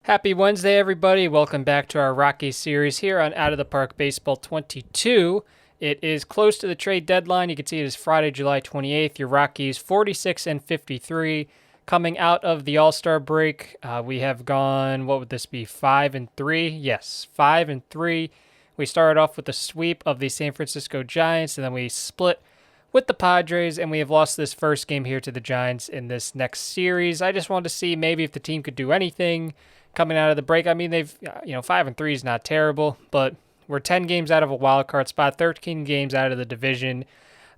Happy Wednesday, everybody. Welcome back to our Rockies series here on Out of the Park Baseball 22. It is close to the trade deadline. You can see it is Friday, July 28th. Your Rockies 46 and 53. Coming out of the All-Star break, we have gone, what would this be, 5 and 3? Yes, 5 and 3. We started off with a sweep of the San Francisco Giants, and then we split with the Padres, and we have lost this first game here to the Giants in this next series. I just wanted to see maybe if the team could do anything coming out of the break. I mean, they've, 5 and 3 is not terrible, but we're 10 games out of a wild card spot, 13 games out of the division.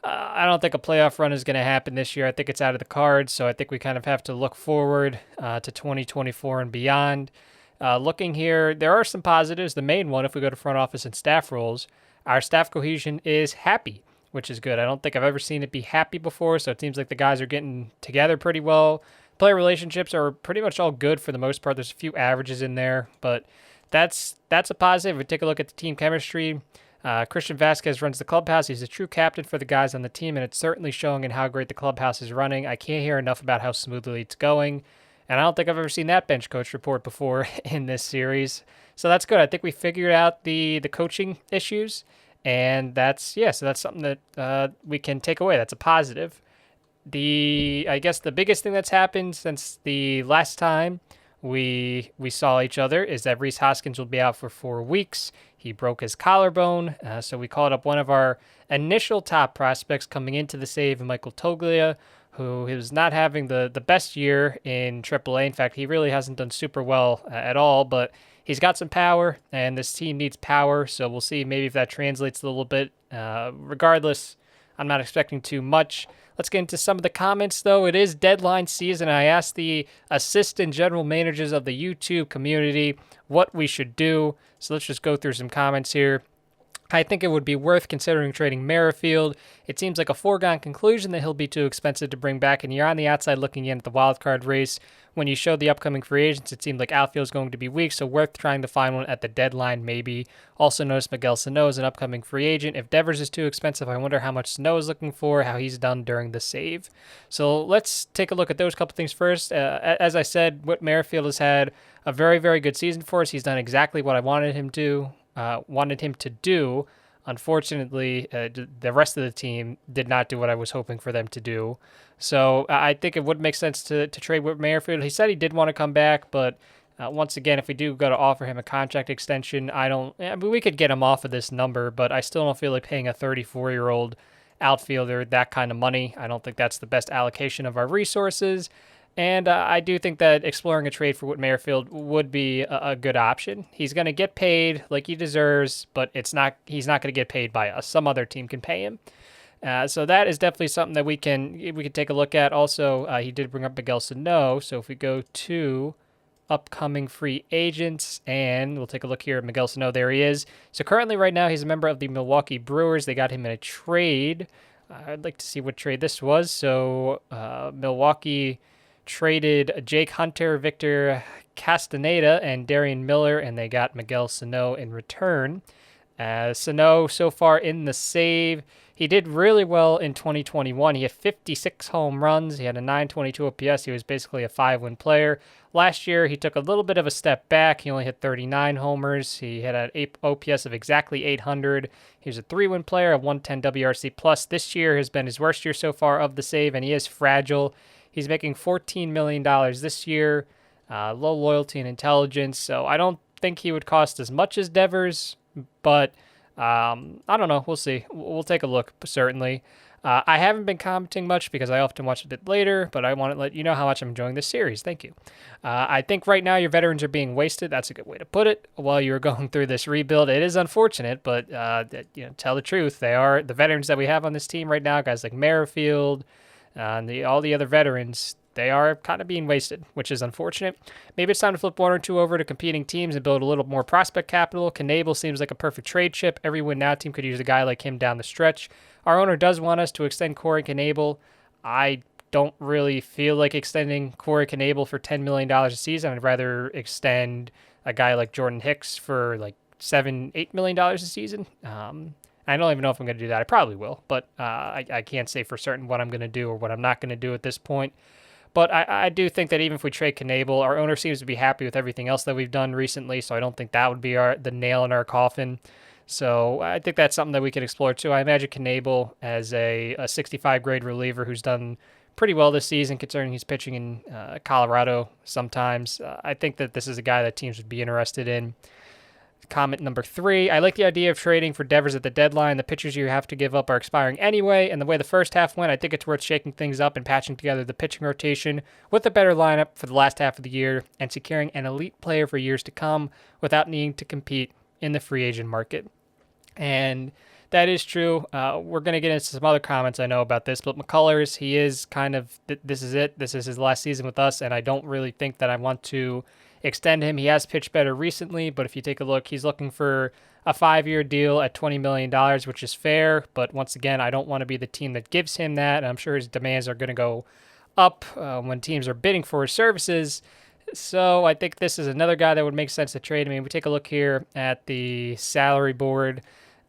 I don't think a playoff run is going to happen this year. I think it's out of the cards, so I think we kind of have to look forward to 2024 and beyond. Looking here, there are some positives. The main one, if we go to front office and staff roles, our staff cohesion is happy, which is good. I don't think I've ever seen it be happy before, so it seems like the guys are getting together pretty well. Player relationships are pretty much all good for the most part. There's a few averages in there, but that's a positive. If we take a look at the team chemistry, Christian Vasquez runs the clubhouse. He's a true captain for the guys on the team, and it's certainly showing in how great the clubhouse is running. I can't hear enough about how smoothly it's going, and I don't think I've ever seen that bench coach report before in this series. So that's good. I think we figured out the coaching issues, and so that's something that we can take away. That's a positive. I guess the biggest thing that's happened since the last time we saw each other is that Rhys Hoskins will be out for 4 weeks. He broke his collarbone, so we called up one of our initial top prospects coming into the save, Michael Toglia, who is not having the best year in AAA. In fact, he really hasn't done super well at all, but he's got some power, and this team needs power, so we'll see maybe if that translates a little bit. Regardless, I'm not expecting too much. Let's get into some of the comments, though. It is deadline season. I asked the assistant general managers of the YouTube community what we should do. So let's just go through some comments here. I think it would be worth considering trading Merrifield. It seems like a foregone conclusion that he'll be too expensive to bring back, and you're on the outside looking in at the wild card race. When you showed the upcoming free agents, it seemed like outfield is going to be weak, so worth trying to find one at the deadline maybe. Also noticed Miguel Sano is an upcoming free agent. If Devers is too expensive, I wonder how much Sano is looking for, how he's done during the save. So let's take a look at those couple things first. As I said, Whit Merrifield has had a very, very good season for us. He's done exactly what I wanted him to do. Unfortunately, the rest of the team did not do what I was hoping for them to do. So I think it would make sense to trade with Merrifield. He said he did want to come back, but once again, if we do go to offer him a contract extension, we could get him off of this number, but I still don't feel like paying a 34-year-old outfielder that kind of money. I don't think that's the best allocation of our resources. And I do think that exploring a trade for Whit Merrifield would be a good option. He's going to get paid like he deserves, but he's not going to get paid by us. Some other team can pay him. So that is definitely something that we can take a look at. Also, he did bring up Miguel Sano. So if we go to upcoming free agents, and we'll take a look here at Miguel Sano. There he is. So currently right now he's a member of the Milwaukee Brewers. They got him in a trade. I'd like to see what trade this was. So Milwaukee traded Jake Hunter, Victor Castaneda, and Darian Miller, and they got Miguel Sano in return. Sano, so far in the save, he did really well in 2021. He had 56 home runs. He had a 922 OPS. He was basically a 5-win player. Last year, he took a little bit of a step back. He only hit 39 homers. He had an OPS of exactly 800. He was a 3-win player, a 110 WRC+. Plus, this year has been his worst year so far of the save, and he is fragile. He's making $14 million this year, low loyalty and intelligence, so I don't think he would cost as much as Devers, but I don't know. We'll see. We'll take a look, certainly. I haven't been commenting much because I often watch a bit later, but I want to let you know how much I'm enjoying this series. Thank you. I think right now your veterans are being wasted. That's a good way to put it. While you're going through this rebuild, it is unfortunate, but tell the truth. They are the veterans that we have on this team right now, guys like Merrifield, and all the other veterans, they are kind of being wasted, which is unfortunate. Maybe it's time to flip one or two over to competing teams and build a little more prospect capital. Knebel seems like a perfect trade chip. Every win now team could use a guy like him down the stretch. Our owner does want us to extend Corey Knebel. I don't really feel like extending Corey Knebel for $10 million a season. I'd rather extend a guy like Jordan Hicks for like $7-8 million a season. I don't even know if I'm going to do that. I probably will, but I can't say for certain what I'm going to do or what I'm not going to do at this point. But I do think that even if we trade Knable, our owner seems to be happy with everything else that we've done recently, so I don't think that would be the nail in our coffin. So I think that's something that we could explore too. I imagine Knable as a 65 grade reliever who's done pretty well this season, considering he's pitching in Colorado sometimes. I think that this is a guy that teams would be interested in. Comment number 3, I like the idea of trading for Devers at the deadline. The pitchers you have to give up are expiring anyway, and the way the first half went, I think it's worth shaking things up and patching together the pitching rotation with a better lineup for the last half of the year and securing an elite player for years to come without needing to compete in the free agent market. And that is true. We're going to get into some other comments I know about this, but McCullers, he is kind of, this is it. This is his last season with us, and I don't really think that I want to extend him. He has pitched better recently, but if you take a look, he's looking for a 5-year deal at $20 million, which is fair. But once again, I don't want to be the team that gives him that. And I'm sure his demands are going to go up when teams are bidding for his services. So I think this is another guy that would make sense to trade. I mean, we take a look here at the salary board.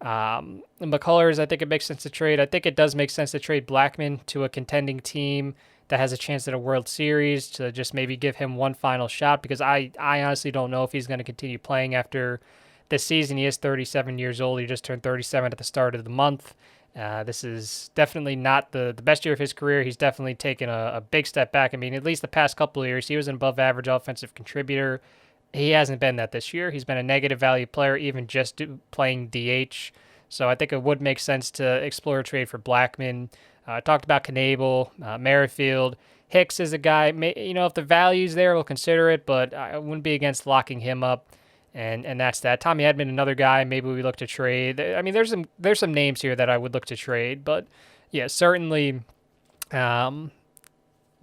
McCullers, I think it makes sense to trade. I think it does make sense to trade Blackmon to a contending team that has a chance at a World Series to just maybe give him one final shot, because I honestly don't know if he's going to continue playing after this season. He is 37 years old. He just turned 37 at the start of the month. This is definitely not the best year of his career. He's definitely taken a big step back. I mean, at least the past couple of years, he was an above average offensive contributor. He hasn't been that this year. He's been a negative value player, even just playing DH. So I think it would make sense to explore a trade for Blackmon. Talked about Knable, Merrifield. Hicks is a guy, if the value's there, we'll consider it, but I wouldn't be against locking him up. And that's that. Tommy Edman, another guy, maybe we look to trade. I mean, there's some names here that I would look to trade, but yeah, certainly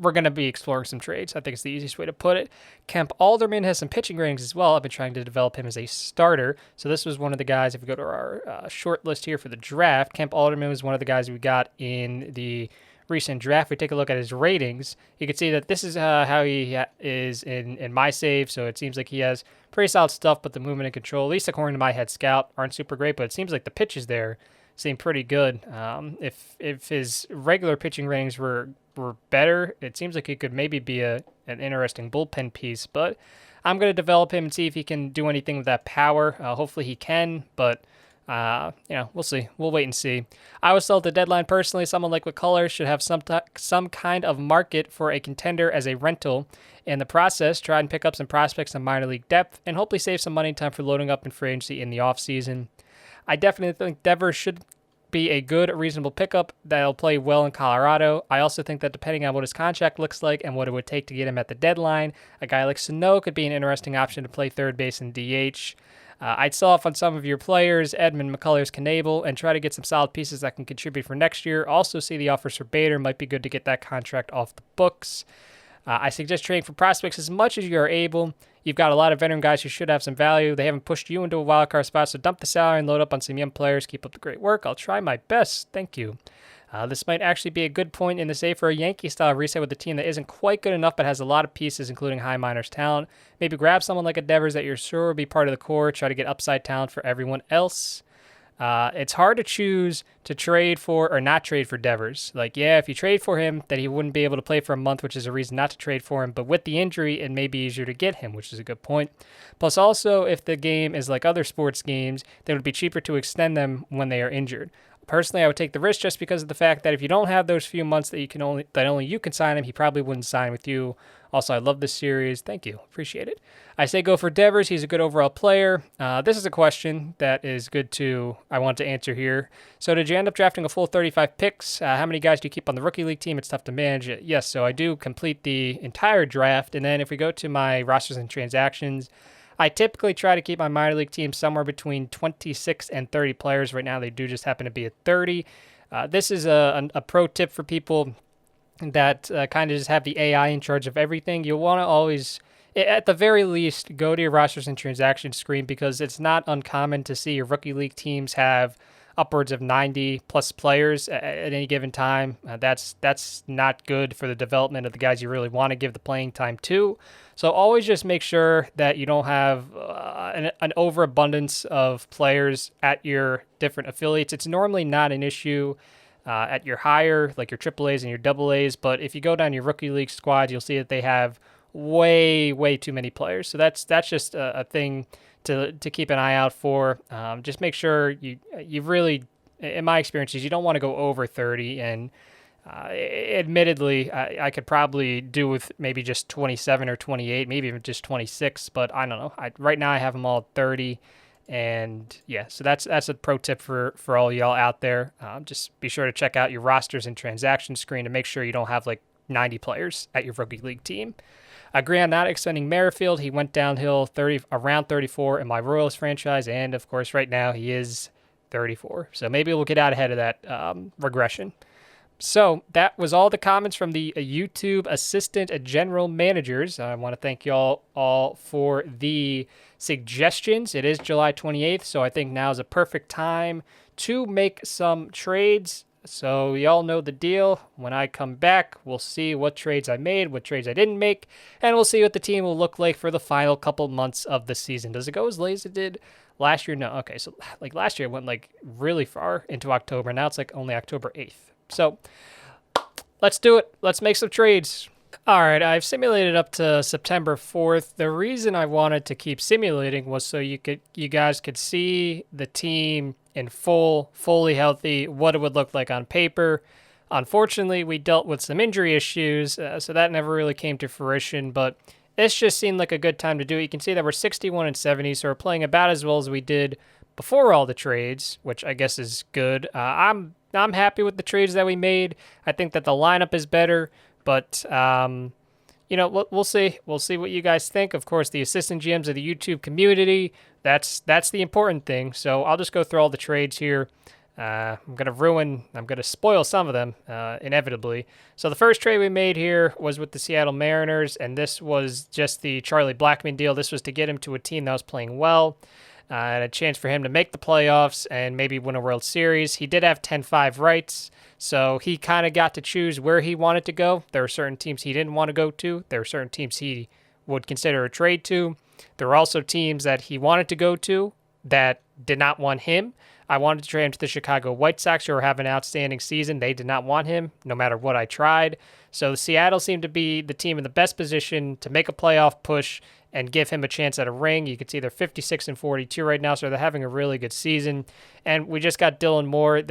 we're going to be exploring some trades. I think it's the easiest way to put it. Kemp Alderman has some pitching ratings as well. I've been trying to develop him as a starter. So this was one of the guys, if we go to our short list here for the draft, Kemp Alderman was one of the guys we got in the recent draft. We take a look at his ratings. You can see that this is how he is in my save. So it seems like he has pretty solid stuff, but the movement and control, at least according to my head scout, aren't super great, but it seems like the pitches there seem pretty good. If his regular pitching ratings were better, it seems like he could maybe be an interesting bullpen piece, but I'm going to develop him and see if he can do anything with that power. Hopefully he can, but we'll see. We'll wait and see. I would sell at the deadline personally. Someone like McCullers should have some kind of market for a contender as a rental. In the process, try and pick up some prospects in minor league depth and hopefully save some money and time for loading up in free agency in the offseason. I definitely think Devers should be a good, reasonable pickup that'll play well in Colorado. I also think that depending on what his contract looks like and what it would take to get him at the deadline, a guy like Sano could be an interesting option to play third base and DH. I'd sell off on some of your players, Edman, McCullers, Knable, and try to get some solid pieces that can contribute for next year. Also see the offers for Bader. Might be good to get that contract off the books. I suggest trading for prospects as much as you are able. You've got a lot of veteran guys who should have some value. They haven't pushed you into a wild card spot, so dump the salary and load up on some young players. Keep up the great work. I'll try my best. Thank you. This might actually be a good point in the save for a Yankee-style reset with a team that isn't quite good enough but has a lot of pieces, including high minors talent. Maybe grab someone like a Devers that you're sure will be part of the core. Try to get upside talent for everyone else. It's hard to choose to trade for or not trade for Devers. If you trade for him, then he wouldn't be able to play for a month, which is a reason not to trade for him. But with the injury, it may be easier to get him, which is a good point. Plus, also, if the game is like other sports games, then it would be cheaper to extend them when they are injured. Personally, I would take the risk just because of the fact that if you don't have those few months that only you can sign him, he probably wouldn't sign with you. Also, I love this series. Thank you. Appreciate it. I say go for Devers. He's a good overall player. This is a question that is I want to answer here. So did you end up drafting a full 35 picks? How many guys do you keep on the rookie league team? It's tough to manage it. Yes, so I do complete the entire draft. And then if we go to my rosters and transactions, I typically try to keep my minor league team somewhere between 26 and 30 players. Right now, they do just happen to be at 30. This is a pro tip for people that kind of just have the AI in charge of everything. You'll want to always, at the very least, go to your rosters and transactions screen, because it's not uncommon to see your rookie league teams have upwards of 90 plus players at any given time. That's not good for the development of the guys you really want to give the playing time to. So always just make sure that you don't have an overabundance of players at your different affiliates. It's normally not an issue at your higher, like your AAAs and your AAs. But if you go down your rookie league squads, you'll see that they have way too many players. So that's just a thing to keep an eye out for. Just make sure you really, in my experiences, you don't want to go over 30. And admittedly, I could probably do with maybe just 27 or 28, maybe even just 26. But I don't know. Right now I have them all at 30. And yeah, so that's a pro tip for all y'all out there. Just be sure to check out your rosters and transaction screen to make sure you don't have like 90 players at your rookie league team. Agree on not extending Merrifield. He went downhill around 34 in my Royals franchise, and of course, right now he is 34. So maybe we'll get out ahead of that regression. So that was all the comments from the YouTube assistant general managers. I want to thank y'all all for the suggestions. It is July 28th, so I think now is a perfect time to make some trades. So y'all know the deal. When I come back, we'll see what trades I made, what trades I didn't make, and we'll see what the team will look like for the final couple months of the season. Does it go as late as it did last year? No. Okay, so like last year it went like really far into October. Now it's like only October 8th. So let's do it. Let's make some trades. All right, I've simulated up to September 4th. The reason I wanted to keep simulating was so you guys could see the team in fully healthy, what it would look like on paper. Unfortunately, we dealt with some injury issues, so that never really came to fruition, but this just seemed like a good time to do it. You can see that we're 61 and 70, so we're playing about as well as we did before all the trades, which I guess is good. I'm happy with the trades that we made. I think that the lineup is better, but we'll see. We'll see what you guys think. Of course, the assistant GMs of the YouTube community, that's the important thing. So I'll just go through all the trades here. I'm going to spoil some of them, inevitably. So the first trade we made here was with the Seattle Mariners, and this was just the Charlie Blackmon deal. This was to get him to a team that was playing well, and a chance for him to make the playoffs and maybe win a World Series. He did have 10-5 rights, so he kind of got to choose where he wanted to go. There were certain teams he didn't want to go to. There were certain teams he would consider a trade to. There were also teams that he wanted to go to that did not want him. I wanted to trade him to the Chicago White Sox, who are having an outstanding season. They did not want him, no matter what I tried. So Seattle seemed to be the team in the best position to make a playoff push and give him a chance at a ring. You can see they're 56 and 42 right now, so they're having a really good season. And we just got Dylan Moore.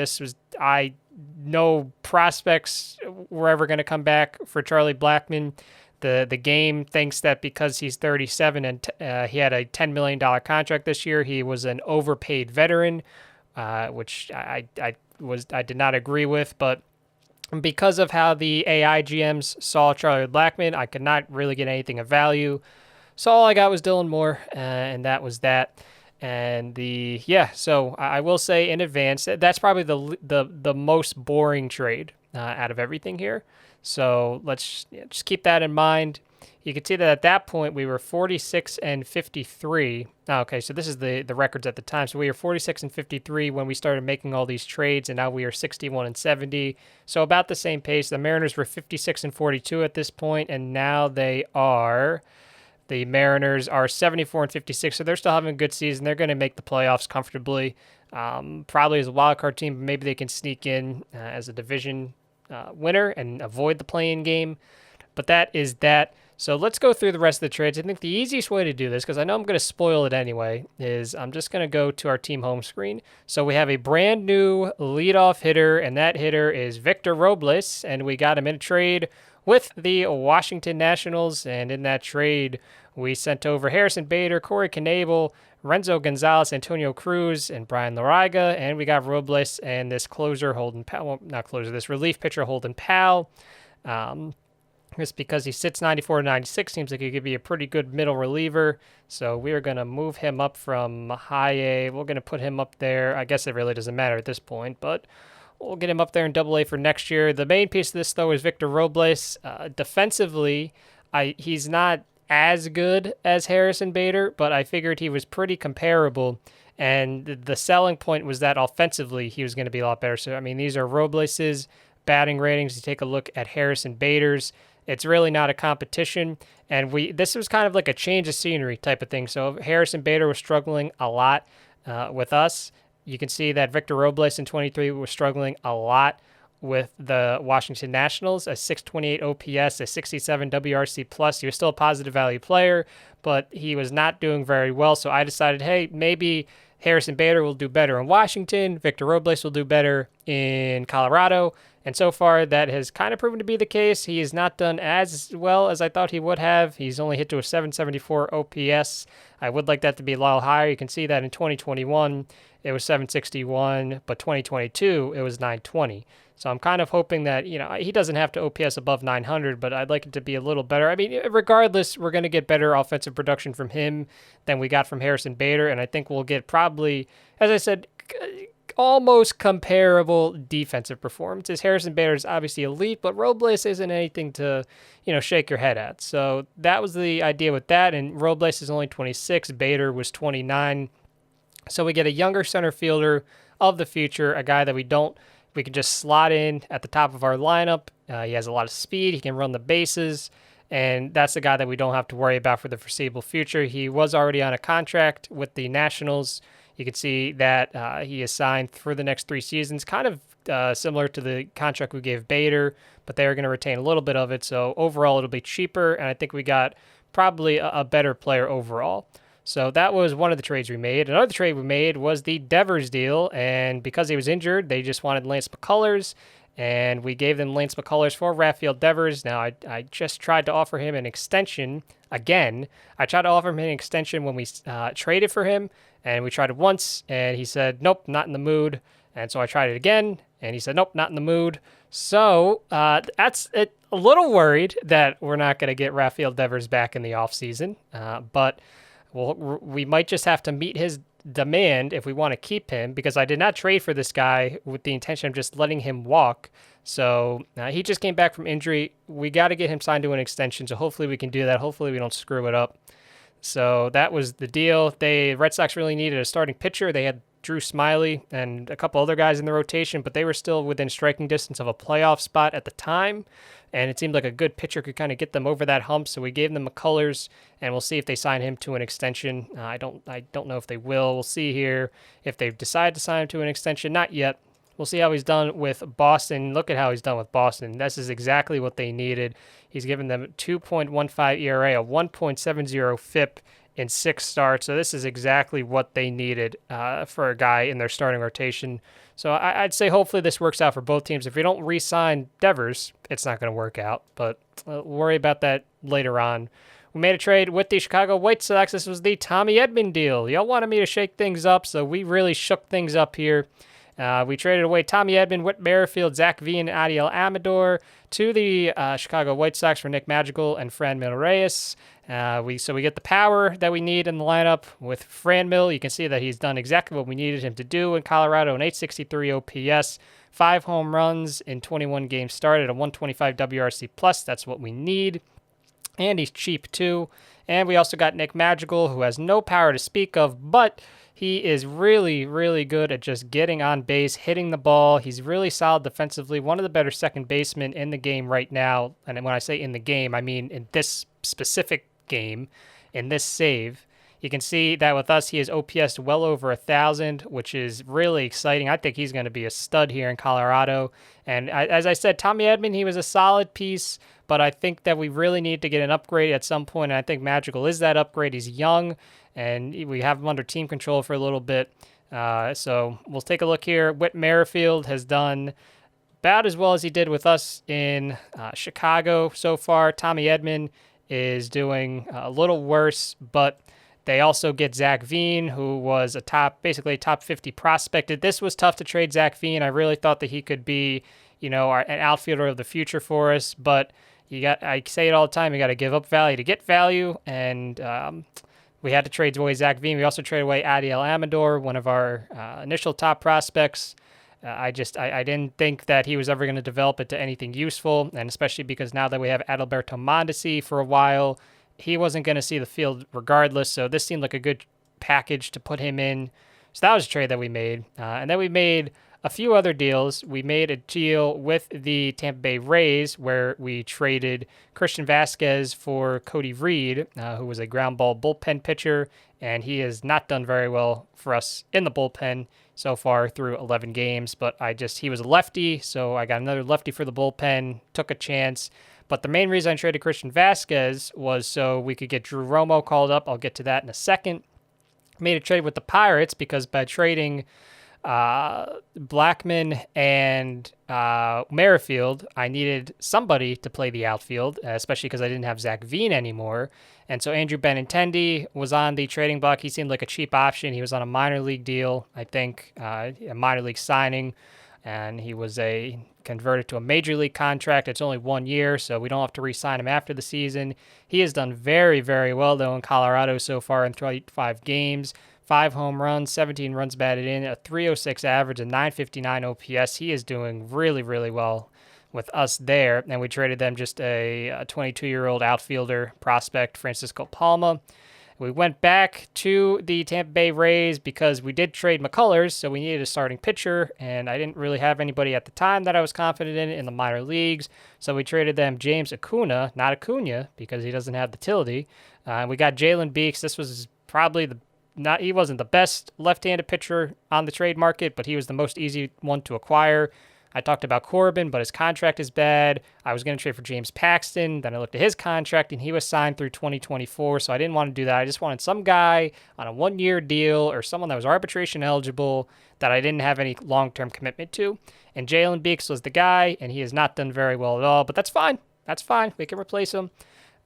No prospects were ever going to come back for Charlie Blackmon. The game thinks that because he's 37 and he had a $10 million contract this year, he was an overpaid veteran, which I did not agree with. But because of how the AI GMs saw Charlie Blackmon, I could not really get anything of value. So all I got was Dylan Moore, and that was that. And so I will say in advance, that's probably the most boring trade out of everything here. So let's just keep that in mind. You can see that at that point we were 46 and 53. Okay, so this is the records at the time. So we were 46 and 53 when we started making all these trades, and now we are 61 and 70. So about the same pace. The Mariners were 56 and 42 at this point, and now the Mariners are 74 and 56, so they're still having a good season. They're going to make the playoffs comfortably, probably as a wild card team, but maybe they can sneak in as a division winner and avoid the play-in game. But that is that. So let's go through the rest of the trades. I think the easiest way to do this, because I know I'm going to spoil it anyway, is I'm just going to go to our team home screen. So we have a brand new leadoff hitter, and that hitter is Victor Robles, and we got him in a trade with the Washington Nationals, and in that trade, we sent over Harrison Bader, Corey Knebel, Renzo Gonzalez, Antonio Cruz, and Brian Lariga, and we got Robles and this closer Holden Powell. Well, not closer, this relief pitcher Holden Powell. Just because he sits 94 to 96, seems like he could be a pretty good middle reliever. So we are going to move him up from high A. We're going to put him up there. I guess it really doesn't matter at this point, but we'll get him up there in Double A for next year. The main piece of this, though, is Victor Robles. Defensively, he's not as good as Harrison Bader, but I figured he was pretty comparable. And the selling point was that offensively, he was going to be a lot better. So, I mean, these are Robles's batting ratings. You take a look at Harrison Bader's. It's really not a competition. And this was kind of like a change of scenery type of thing. So Harrison Bader was struggling a lot with us. You can see that Victor Robles in 23 was struggling a lot with the Washington Nationals, a 628 OPS, a 67 WRC plus. He was still a positive value player, but he was not doing very well. So I decided, hey, maybe Harrison Bader will do better in Washington. Victor Robles will do better in Colorado. And so far, that has kind of proven to be the case. He has not done as well as I thought he would have. He's only hit to a 774 OPS. I would like that to be a little higher. You can see that in 2021, it was 761, but 2022, it was 920. So I'm kind of hoping that, he doesn't have to OPS above 900, but I'd like it to be a little better. I mean, regardless, we're going to get better offensive production from him than we got from Harrison Bader, and I think we'll get probably, as I said, almost comparable defensive performances. Harrison Bader is obviously elite, but Robles isn't anything to, shake your head at. So that was the idea with that, and Robles is only 26, Bader was 29. So we get a younger center fielder of the future, a guy that we can just slot in at the top of our lineup. He has a lot of speed. He can run the bases, and that's the guy that we don't have to worry about for the foreseeable future. He was already on a contract with the Nationals. You can see that he is signed for the next 3 seasons, kind of similar to the contract we gave Bader, but they are going to retain a little bit of it. So overall, it'll be cheaper, and I think we got probably a better player overall. So that was one of the trades we made. Another trade we made was the Devers deal, and because he was injured, they just wanted Lance McCullers, and we gave them Lance McCullers for Rafael Devers. Now, I just tried to offer him an extension again. I tried to offer him an extension when we traded for him, and we tried it once, and he said, nope, not in the mood. And so I tried it again, and he said, nope, not in the mood. So that's it. A little worried that we're not going to get Rafael Devers back in the offseason, but we might just have to meet his demand if we want to keep him, because I did not trade for this guy with the intention of just letting him walk. So he just came back from injury. We got to get him signed to an extension, so hopefully we can do that. Hopefully we don't screw it up. So that was the deal. Red Sox really needed a starting pitcher. They had Drew Smiley and a couple other guys in the rotation, but they were still within striking distance of a playoff spot at the time, and it seemed like a good pitcher could kind of get them over that hump. So we gave them McCullers, and we'll see if they sign him to an extension. I don't know if they will. We'll see here if they decide to sign him to an extension. Not yet. We'll see how he's done with Boston. Look at how he's done with Boston. This is exactly what they needed. He's given them 2.15 ERA, a 1.70 FIP in 6 starts. So this is exactly what they needed for a guy in their starting rotation. So I'd say hopefully this works out for both teams. If we don't re-sign Devers, it's not going to work out, but we'll worry about that later on. We made a trade with the Chicago White Sox. This was the Tommy Edman deal. Y'all wanted me to shake things up, so we really shook things up here. We traded away Tommy Edman, Whit Merrifield, Zach Veen, and Adiel Amador to the Chicago White Sox for Nick Madrigal and Franmil Reyes. We get the power that we need in the lineup with Franmil. You can see that he's done exactly what we needed him to do in Colorado, an 863 OPS, 5 home runs in 21 games started, a 125 WRC plus. That's what we need. And he's cheap too. And we also got Nick Madrigal, who has no power to speak of, but he is really, really good at just getting on base, hitting the ball. He's really solid defensively, one of the better second basemen in the game right now. And when I say in the game, I mean in this specific game, in this save. You can see that with us, he has OPS well over 1,000, which is really exciting. I think he's going to be a stud here in Colorado. And as I said, Tommy Edman, he was a solid piece, but I think that we really need to get an upgrade at some point, and I think Madrigal is that upgrade. He's young, and we have him under team control for a little bit. So we'll take a look here. Whit Merrifield has done about as well as he did with us in Chicago so far. Tommy Edman is doing a little worse, but they also get Zach Veen, who was basically a top 50 prospect. This was tough to trade Zach Veen. I really thought that he could be, an outfielder of the future for us, but I say it all the time, you got to give up value to get value, and we had to trade away Zach Veen. We also traded away Adiel Amador, one of our initial top prospects. I didn't think that he was ever going to develop into anything useful, and especially because now that we have Adalberto Mondesi for a while, he wasn't going to see the field regardless, so this seemed like a good package to put him in. So that was a trade that we made. And then we made a few other deals. We made a deal with the Tampa Bay Rays where we traded Christian Vasquez for Cody Reed, who was a ground ball bullpen pitcher, and he has not done very well for us in the bullpen so far through 11 games. But he was a lefty, so I got another lefty for the bullpen, took a chance. But the main reason I traded Christian Vasquez was so we could get Drew Romo called up. I'll get to that in a second. Made a trade with the Pirates because by trading Blackman and Merrifield, I needed somebody to play the outfield, especially because I didn't have Zach Veen anymore. And so Andrew Benintendi was on the trading block. He seemed like a cheap option. He was on a minor league deal, I think, a minor league signing, and he was converted to a major league contract. It's only 1 year, so we don't have to re-sign him after the season. He has done very, very well, though, in Colorado so far in 25 games. 5 home runs, 17 runs batted in, a 306 average, a 959 OPS. He is doing really, really well with us there. And we traded them just a 22-year-old outfielder prospect, Francisco Palma. We went back to the Tampa Bay Rays because we did trade McCullers, so we needed a starting pitcher, and I didn't really have anybody at the time that I was confident in the minor leagues. So we traded them James Acuna, not Acuna, because he doesn't have the tilde. We got Jalen Beeks. This was probably he wasn't the best left-handed pitcher on the trade market, but he was the most easy one to acquire. I talked about Corbin, but his contract is bad. I was going to trade for James Paxton. Then I looked at his contract, and he was signed through 2024, so I didn't want to do that. I just wanted some guy on a 1-year deal or someone that was arbitration eligible that I didn't have any long-term commitment to. And Jalen Beeks was the guy, and he has not done very well at all, but that's fine. That's fine. We can replace him.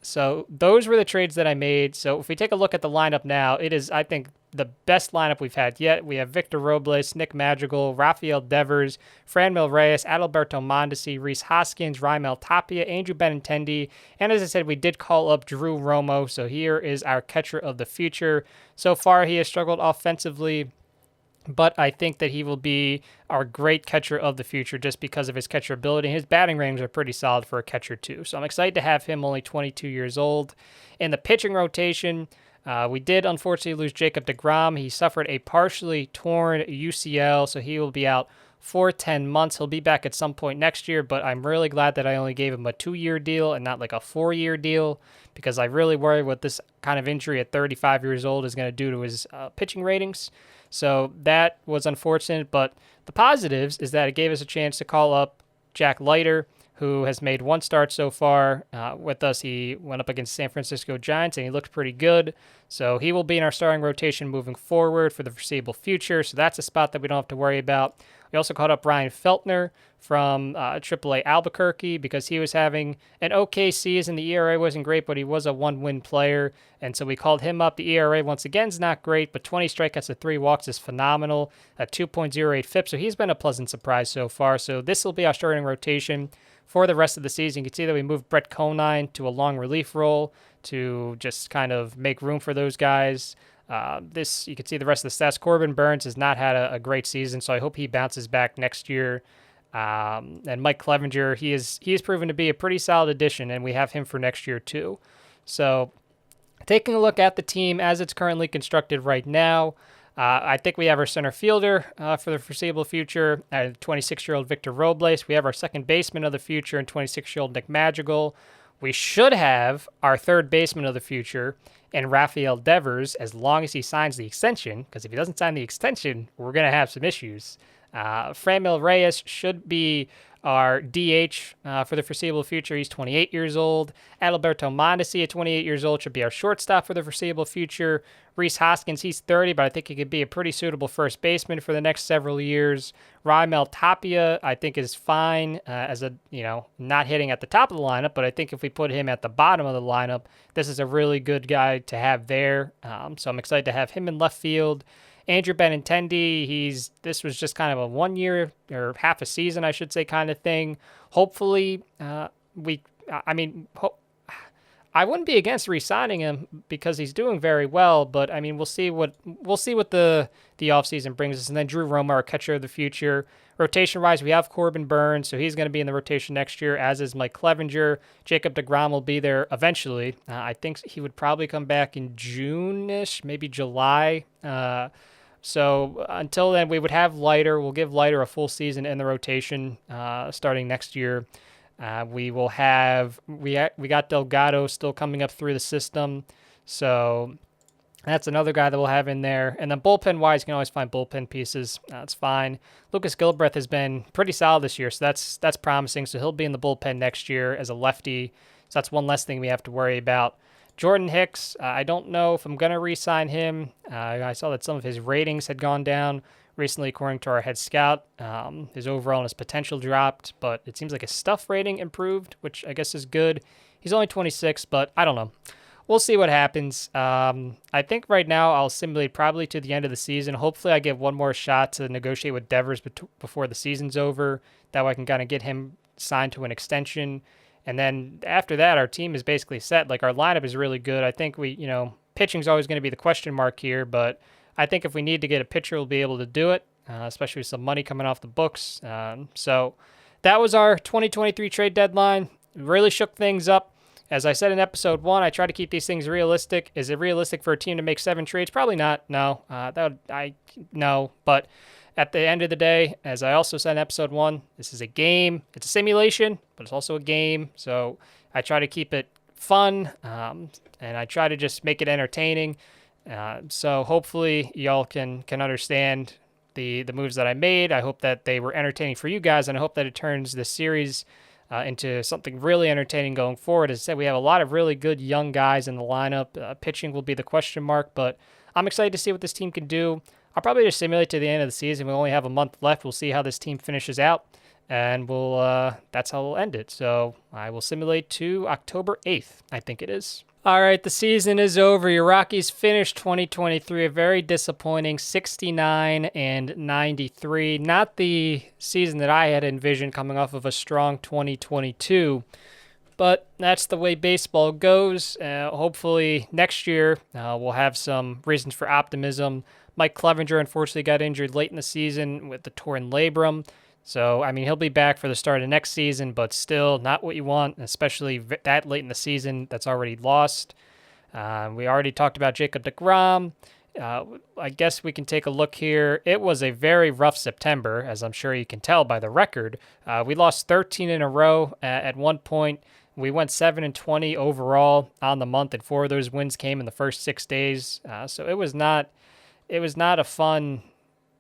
So those were the trades that I made. So if we take a look at the lineup now, it is, I think, the best lineup we've had yet. We have Victor Robles, Nick Madrigal, Rafael Devers, Franmil Reyes, Adalberto Mondesi, Rhys Hoskins, Raimel Tapia, Andrew Benintendi, and as I said, we did call up Drew Romo. So here is our catcher of the future. So far, he has struggled offensively, but I think that he will be our great catcher of the future just because of his catcher ability. His batting range are pretty solid for a catcher too. So I'm excited to have him, only 22 years old. In the pitching rotation, we did unfortunately lose Jacob deGrom. He suffered a partially torn UCL, so he will be out for 10 months. He'll be back at some point next year, but I'm really glad that I only gave him a 2-year deal and not like a 4-year deal, because I really worry what this kind of injury at 35 years old is going to do to his pitching ratings. So that was unfortunate, but the positives is that it gave us a chance to call up Jack Leiter, who has made 1 start so far with us. He went up against San Francisco Giants, and he looked pretty good. So he will be in our starting rotation moving forward for the foreseeable future. So that's a spot that we don't have to worry about. We also called up Ryan Feltner from AAA Albuquerque because he was having an okay season. The ERA wasn't great, but he was a 1-win player. And so we called him up. The ERA, once again, is not great, but 20 strikeouts and 3 walks is phenomenal at 2.08 FIP. So he's been a pleasant surprise so far. So this will be our starting rotation for the rest of the season. You can see that we moved Brett Conine to a long relief role to just kind of make room for those guys. You can see the rest of the stats. Corbin Burns has not had a great season, so I hope he bounces back next year. And Mike Clevenger, he is proven to be a pretty solid addition, and we have him for next year too. So taking a look at the team as it's currently constructed right now, I think we have our center fielder for the foreseeable future, 26-year-old Victor Robles. We have our second baseman of the future and 26-year-old Nick Madrigal. We should have our third baseman of the future and Rafael Devers, as long as he signs the extension, because if he doesn't sign the extension, we're going to have some issues. Franmil Reyes should be our DH for the foreseeable future. He's 28 years old. Adalberto Mondesi at 28 years old should be our shortstop for the foreseeable future. Rhys Hoskins, he's 30, but I think he could be a pretty suitable first baseman for the next several years. Raimel Tapia, I think, is fine as not hitting at the top of the lineup, but I think if we put him at the bottom of the lineup, this is a really good guy to have there. So I'm excited to have him in left field. Andrew Benintendi, this was just kind of a 1 year or half a season, I should say, kind of thing. Hopefully, I wouldn't be against re-signing him because he's doing very well, but I mean, we'll see what the offseason brings us. And then Drew Romo, our catcher of the future. Rotation-wise, we have Corbin Burns, so he's going to be in the rotation next year, as is Mike Clevenger. Jacob deGrom will be there eventually. I think he would probably come back in June-ish, maybe July. So until then, we would have Leiter. We'll give Leiter a full season in the rotation starting next year. We got Delgado still coming up through the system. So that's another guy that we'll have in there. And then bullpen-wise, you can always find bullpen pieces. That's fine. Lucas Gilbreth has been pretty solid this year, so that's promising. So he'll be in the bullpen next year as a lefty. So that's one less thing we have to worry about. Jordan Hicks, I don't know if I'm going to re-sign him. I saw that some of his ratings had gone down recently, according to our head scout. His overall and his potential dropped, but it seems like his stuff rating improved, which I guess is good. He's only 26, but I don't know. We'll see what happens. I think right now I'll simulate probably to the end of the season. Hopefully I get one more shot to negotiate with Devers before the season's over. That way I can kind of get him signed to an extension. And then after that, our team is basically set. Like, our lineup is really good. I think pitching's always going to be the question mark here, but I think if we need to get a pitcher, we'll be able to do it, especially with some money coming off the books. So that was our 2023 trade deadline. Really shook things up. As I said in episode 1, I try to keep these things realistic. Is it realistic for a team to make 7 trades? Probably not. No. No. But at the end of the day, as I also said in episode 1, this is a game. It's a simulation, but it's also a game. So I try to keep it fun, and I try to just make it entertaining. So hopefully y'all can understand the moves that I made. I hope that they were entertaining for you guys, and I hope that it turns this series into something really entertaining going forward. As I said, we have a lot of really good young guys in the lineup. Pitching will be the question mark, but I'm excited to see what this team can do. I'll probably just simulate to the end of the season. We only have a month left. We'll see how this team finishes out, and that's how we'll end it. So I will simulate to October 8th, I think it is. All right, the season is over. Your Rockies finished 2023 a very disappointing 69-93. Not the season that I had envisioned coming off of a strong 2022, but that's the way baseball goes. Hopefully next year we'll have some reasons for optimism. Mike Clevenger unfortunately got injured late in the season with the torn labrum. So, I mean, he'll be back for the start of next season, but still not what you want, especially that late in the season. That's already lost. We already talked about Jacob deGrom. I guess we can take a look here. It was a very rough September, as I'm sure you can tell by the record. We lost 13 in a row at one point. We went 7-20 overall on the month, and 4 of those wins came in the first 6 days. So it was not a fun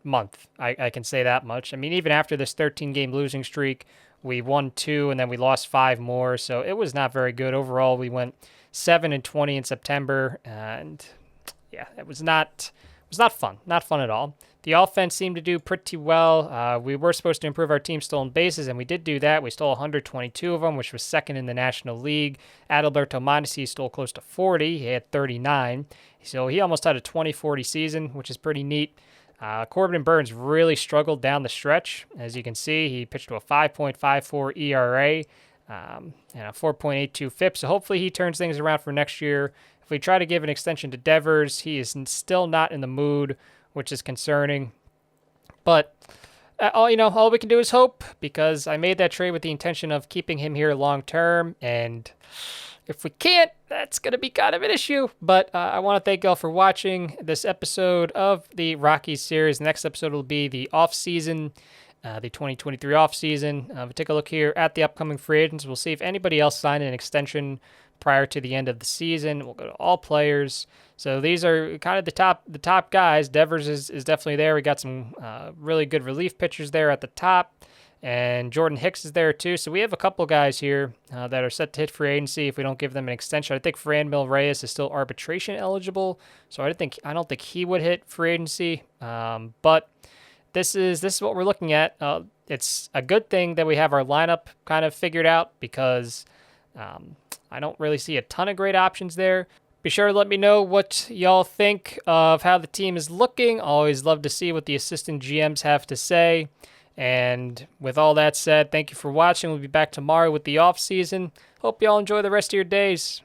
month. I can say that much. I mean, even after this 13-game losing streak, we won 2 and then we lost 5 more. So it was not very good. Overall, we went 7-20 in September, and yeah, it was not fun. Not fun at all. The offense seemed to do pretty well. We were supposed to improve our team stolen bases, and we did do that. We stole 122 of them, which was second in the National League. Adalberto Mondesi stole close to 40. He had 39. So he almost had a 20-40 season, which is pretty neat. Corbin Burns really struggled down the stretch. As you can see, he pitched to a 5.54 ERA and a 4.82 FIP. So hopefully he turns things around for next year. If we try to give an extension to Devers, he is still not in the mood, which is concerning. But all we can do is hope, because I made that trade with the intention of keeping him here long term, and if we can't, that's going to be kind of an issue. But I want to thank y'all for watching this episode of the Rockies series. The next episode will be the off-season, the 2023 off-season. We'll take a look here at the upcoming free agents. We'll see if anybody else signed an extension prior to the end of the season. We'll go to all players. So these are kind of the top guys. Devers is definitely there. We got some really good relief pitchers there at the top. And Jordan Hicks is there too. So we have a couple guys here that are set to hit free agency if we don't give them an extension. I think Franmil Reyes is still arbitration eligible, so I don't think he would hit free agency. But this is what we're looking at. It's a good thing that we have our lineup kind of figured out, because I don't really see a ton of great options there. Be sure to let me know what y'all think of how the team is looking. Always love to see what the assistant GMs have to say. And with all that said, thank you for watching. We'll be back tomorrow with the off season. Hope y'all enjoy the rest of your days.